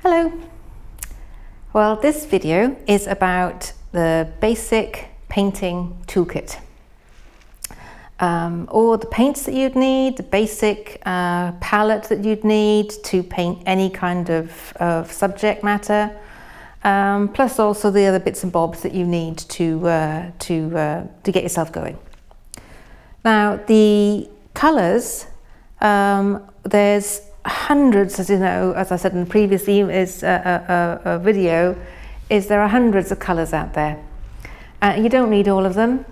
Hello. Well, this video is about the basic painting toolkit. All the paints that you'd need, the basic palette that you'd need to paint any kind of subject matter, plus also the other bits and bobs that you need to get yourself going. Now, the colours, there's hundreds, as you know, as I said in the previous video, there are hundreds of colours out there. You don't need all of them.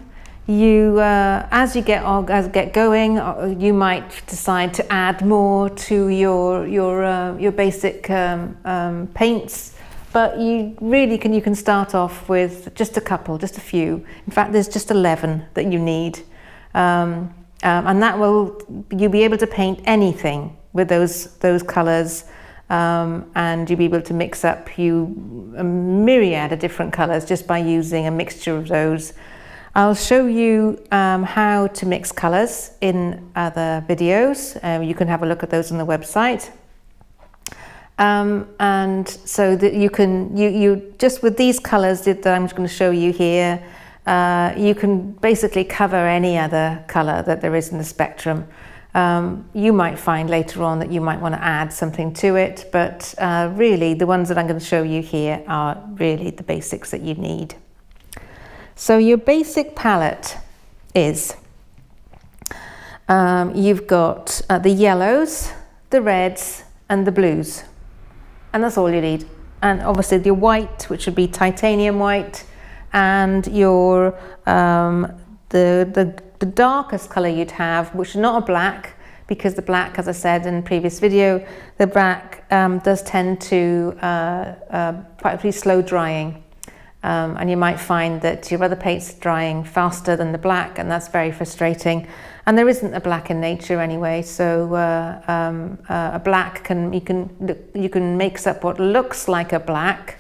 You, as you get going, you might decide to add more to your basic paints, but you can start off with just a couple, just a few. In fact, there's just 11 that you need, and you'll be able to paint anything with those colours, and you'll be able to mix up a myriad of different colours just by using a mixture of those. I'll show you how to mix colours in other videos. You can have a look at those on the website. And so that you just with these colours that I'm going to show you here, you can basically cover any other colour that there is in the spectrum. You might find later on that you might want to add something to it, but really the ones that I'm going to show you here are really the basics that you need. So your basic palette is, you've got the yellows, the reds and the blues, and that's all you need. And obviously your white, which would be titanium white, and your the darkest colour you'd have, which is not a black, because the black, as I said in the previous video, the black does tend to quite slow drying, and you might find that your other paints are drying faster than the black, and that's very frustrating. And there isn't a black in nature anyway, so a black you can mix up what looks like a black.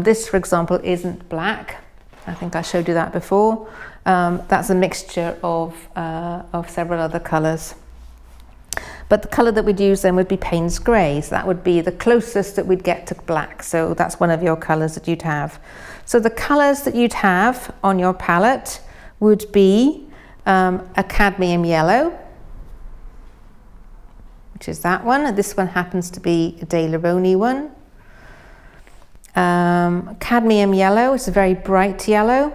This, for example, isn't black. I think I showed you that before. That's a mixture of several other colours. But the colour that we'd use then would be Payne's grey. So that would be the closest that we'd get to black. So that's one of your colours that you'd have. So the colours that you'd have on your palette would be a cadmium yellow, which is that one. And this one happens to be a De Laroni one. Cadmium yellow is a very bright yellow.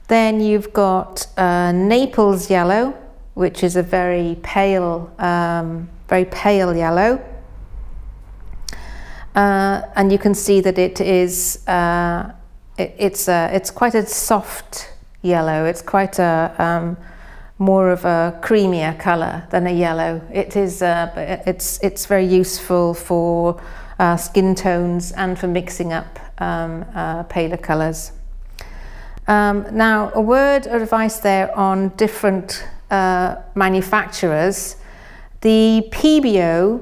Then you've got Naples yellow, which is a very pale yellow, and you can see that it is it's quite a soft yellow. It's quite a more of a creamier colour than a yellow. It is, it's very useful for skin tones and for mixing up paler colours. Now, a word of advice there on different manufacturers. The PBO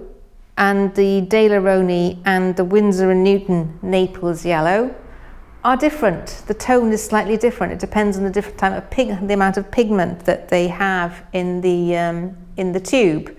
and the De Laroni and the Winsor & Newton Naples Yellow are different. The tone is slightly different. It depends on the different type of the amount of pigment that they have in the tube.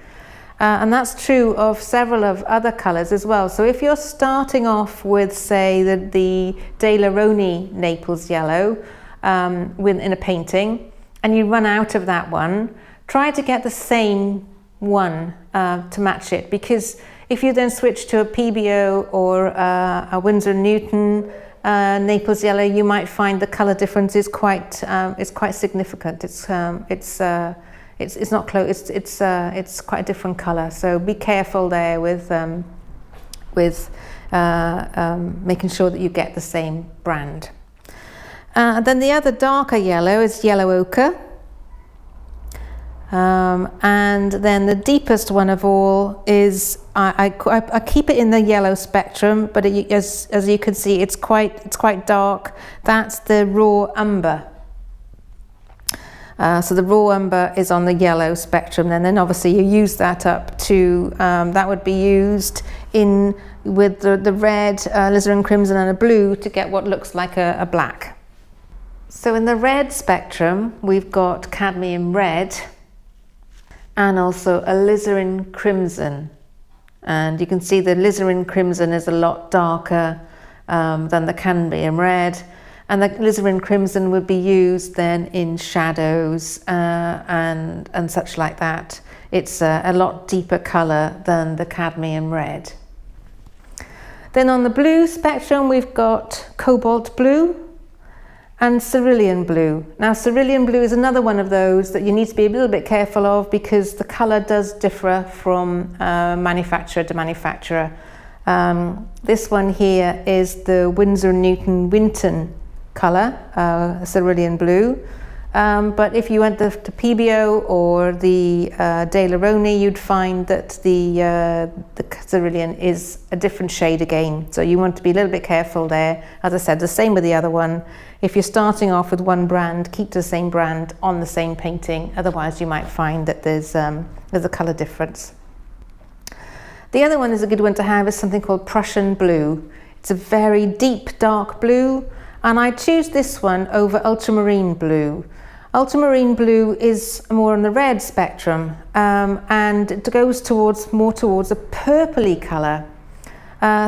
And that's true of several of other colours as well. So if you're starting off with, say, the De Laroni Naples Yellow in a painting, and you run out of that one, try to get the same one to match it, because if you then switch to a PBO or a Winsor & Newton Naples Yellow, you might find the colour difference is quite significant. It's not close. It's quite a different colour. So be careful there with making sure that you get the same brand. Then the other darker yellow is yellow ochre, and then the deepest one of all is I keep it in the yellow spectrum, but as you can see, it's quite dark. That's the raw umber. So the raw umber is on the yellow spectrum, and then obviously you use that up to that would be used with the red, alizarin crimson, and a blue to get what looks like a black. So in the red spectrum, we've got cadmium red and also alizarin crimson. And you can see the alizarin crimson is a lot darker than the cadmium red. And the alizarin crimson would be used then in shadows and such like that. It's a lot deeper colour than the cadmium red. Then on the blue spectrum, we've got cobalt blue and cerulean blue. Now, cerulean blue is another one of those that you need to be a little bit careful of because the colour does differ from manufacturer to manufacturer. This one here is the Winsor & Newton Winton colour, cerulean blue. But if you went to PBO or the Daleroni, you'd find that the cerulean is a different shade again. So you want to be a little bit careful there. As I said, the same with the other one. If you're starting off with one brand, keep the same brand on the same painting. Otherwise, you might find that there's a colour difference. The other one is a good one to have is something called Prussian blue. It's a very deep dark blue, and I choose this one over ultramarine blue. Ultramarine blue is more on the red spectrum, and it goes more towards a purpley colour.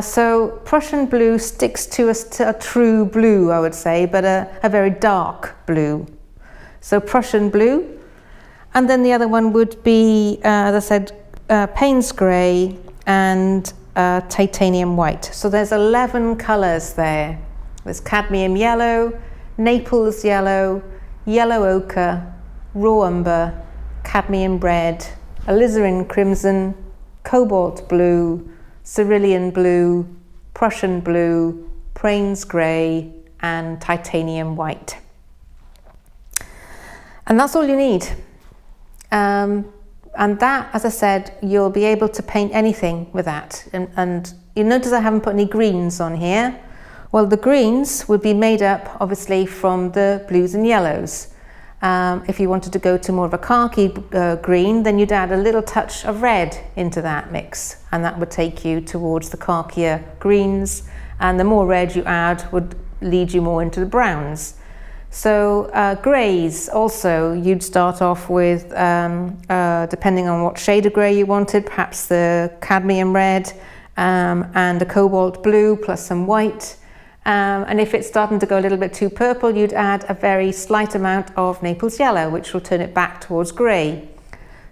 So Prussian blue sticks to a true blue, I would say, but a very dark blue. So Prussian blue, and then the other one would be, as I said, Payne's grey and titanium white. So there's 11 colours there. There's cadmium yellow, Naples yellow, yellow ochre, raw umber, cadmium red, alizarin crimson, cobalt blue, cerulean blue, Prussian blue, Payne's grey, and titanium white. And that's all you need. And that, as I said, you'll be able to paint anything with that. And you notice I haven't put any greens on here. Well, the greens would be made up, obviously, from the blues and yellows. If you wanted to go to more of a khaki green, then you'd add a little touch of red into that mix, and that would take you towards the khakier greens, and the more red you add would lead you more into the browns. So greys also, you'd start off with, depending on what shade of grey you wanted, perhaps the cadmium red and a cobalt blue plus some white. And if it's starting to go a little bit too purple, you'd add a very slight amount of Naples yellow, which will turn it back towards grey.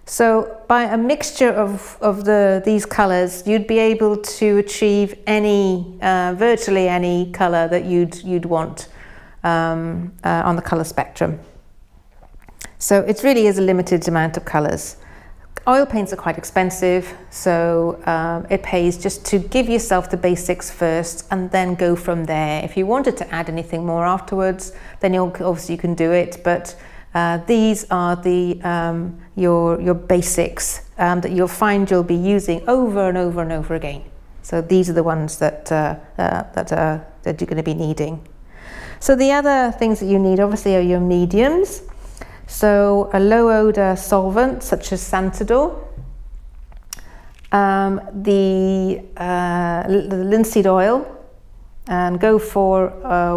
So by a mixture of these colours, you'd be able to achieve virtually any colour that you'd want on the colour spectrum. So it really is a limited amount of colours. Oil paints are quite expensive, so it pays just to give yourself the basics first and then go from there. If you wanted to add anything more afterwards, then obviously you can do it, but these are your basics that you'll find you'll be using over and over and over again. So these are the ones that you're going to be needing. So the other things that you need obviously are your mediums. So a low odour solvent such as Santador, the linseed oil, and go for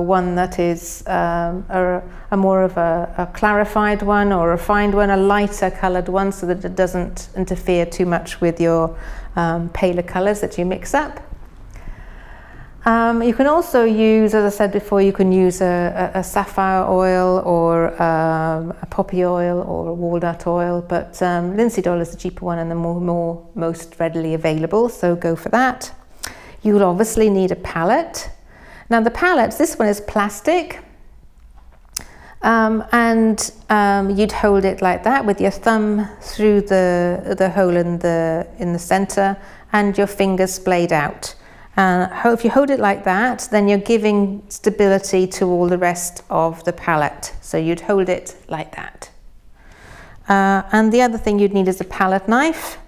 one that is a more of a clarified one or a refined one, a lighter coloured one, so that it doesn't interfere too much with your paler colours that you mix up. You can also use, as I said before, you can use a sapphire oil or a poppy oil or a walnut oil, but linseed oil is the cheaper one and the most readily available, so go for that. You'll obviously need a palette. Now the palettes, this one is plastic, and you'd hold it like that with your thumb through the hole in the centre and your fingers splayed out. If you hold it like that, then you're giving stability to all the rest of the palette. So you'd hold it like that. And the other thing you'd need is a palette knife.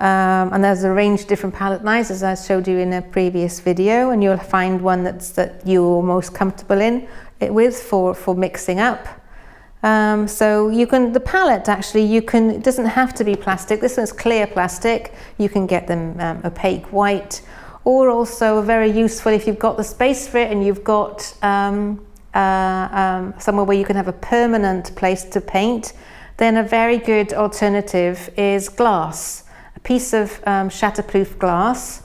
And there's a range of different palette knives, as I showed you in a previous video, and you'll find one that you're most comfortable with for mixing up. So the palette actually, it doesn't have to be plastic. This one's clear plastic. You can get them opaque white, or also very useful if you've got the space for it and you've got somewhere where you can have a permanent place to paint, then a very good alternative is glass. a piece of shatterproof glass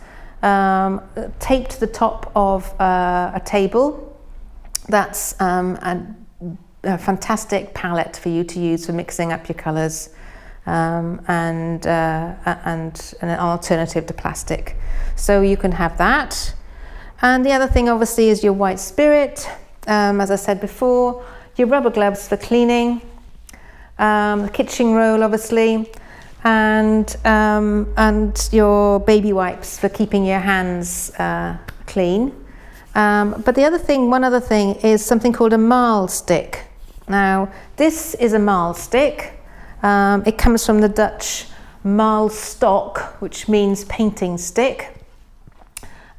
taped to the top of a table. That's a fantastic palette for you to use for mixing up your colours, and an alternative to plastic. So you can have that. And the other thing obviously is your white spirit, as I said before, your rubber gloves for cleaning, the kitchen roll obviously, and your baby wipes for keeping your hands clean. But one other thing is something called a marl stick. Now this is a marl stick. It comes from the Dutch marl stock, which means painting stick.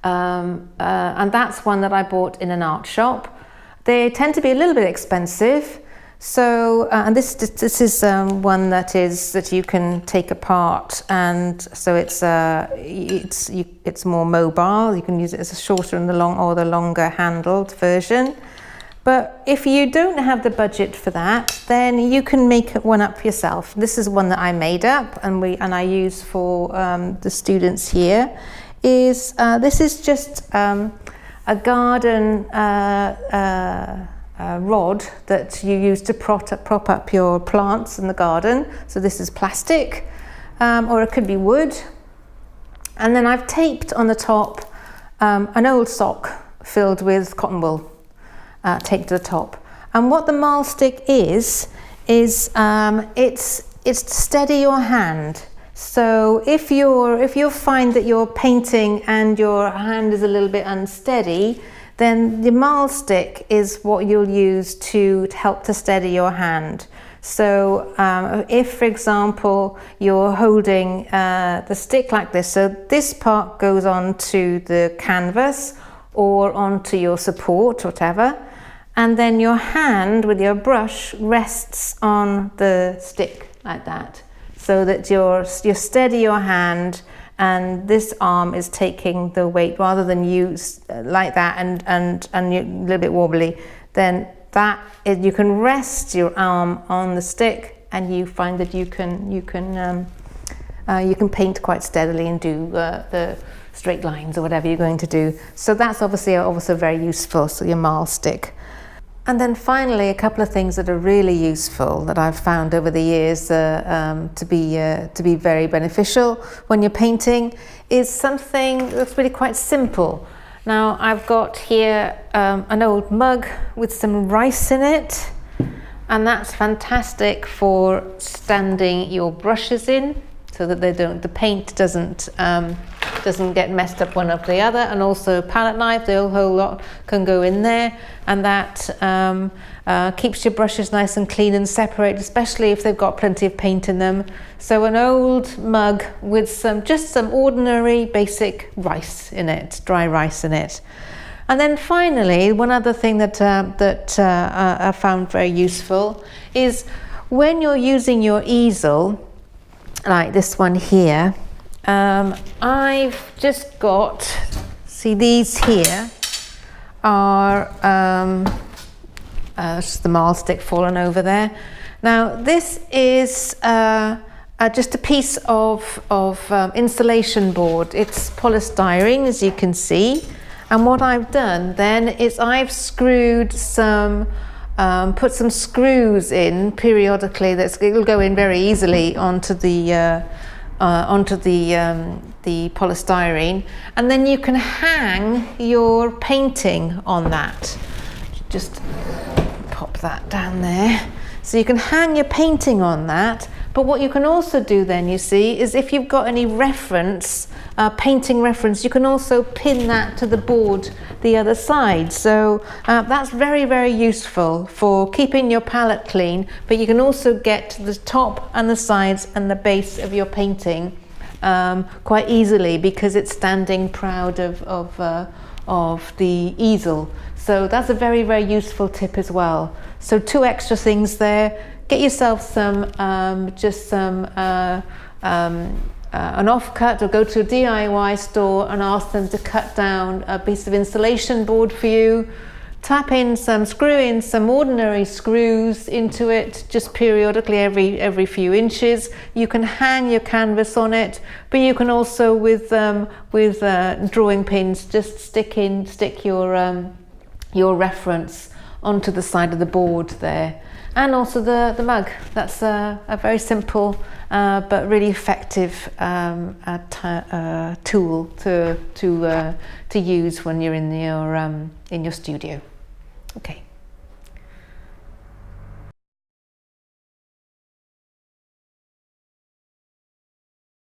And that's one that I bought in an art shop. They tend to be a little bit expensive. So, and this is one that you can take apart, and so it's more mobile. You can use it as a shorter and the longer handled version. But if you don't have the budget for that, then you can make one up yourself. This is one that I made up, and I use for the students here. This is just a garden rod that you use to prop up your plants in the garden. So this is plastic, or it could be wood. And then I've taped on the top an old sock filled with cotton wool, taped to the top. And what the marl stick is it's to steady your hand. So if you find that you're painting and your hand is a little bit unsteady, then the marl stick is what you'll use to help to steady your hand. So if, for example, you're holding the stick like this, so this part goes onto the canvas or onto your support, whatever, and then your hand with your brush rests on the stick like that, so that you steady your hand, and this arm is taking the weight rather than you like that and you're a little bit wobbly. Then you can rest your arm on the stick, and you find that you can paint quite steadily and do the straight lines or whatever you're going to do. So that's obviously also very useful. So your marl stick. And then finally, a couple of things that are really useful that I've found over the years to be very beneficial when you're painting is something that's really quite simple. Now I've got here an old mug with some rice in it, and that's fantastic for standing your brushes in, so that the paint doesn't get messed up one after the other. And also palette knife, the whole lot can go in there, and that keeps your brushes nice and clean and separate, especially if they've got plenty of paint in them. So an old mug with just some ordinary basic rice in it, dry rice in it. And then finally, one other thing that I found very useful is when you're using your easel, like this one here, I've just got, see these here are, just the marl stick fallen over there. Now this is just a piece of insulation board. It's polystyrene, as you can see. And what I've done then is I've screwed put some screws in periodically. It'll go in very easily onto the polystyrene, and then you can hang your painting on that. Just pop that down there. So you can hang your painting on that. But what you can also do then, you see, is if you've got any reference, painting reference, you can also pin that to the board the other side. So that's very, very useful for keeping your palette clean, but you can also get to the top and the sides and the base of your painting quite easily, because it's standing proud of the easel. So that's a very, very useful tip as well. So 2 extra things there. Get yourself some an offcut, or go to a DIY store and ask them to cut down a piece of insulation board for you. screw in some ordinary screws into it just periodically every few inches. You can hang your canvas on it, but you can also with drawing pins just stick your reference onto the side of the board there. And also the mug. That's a very simple but really effective tool to use when you're in your studio. Okay.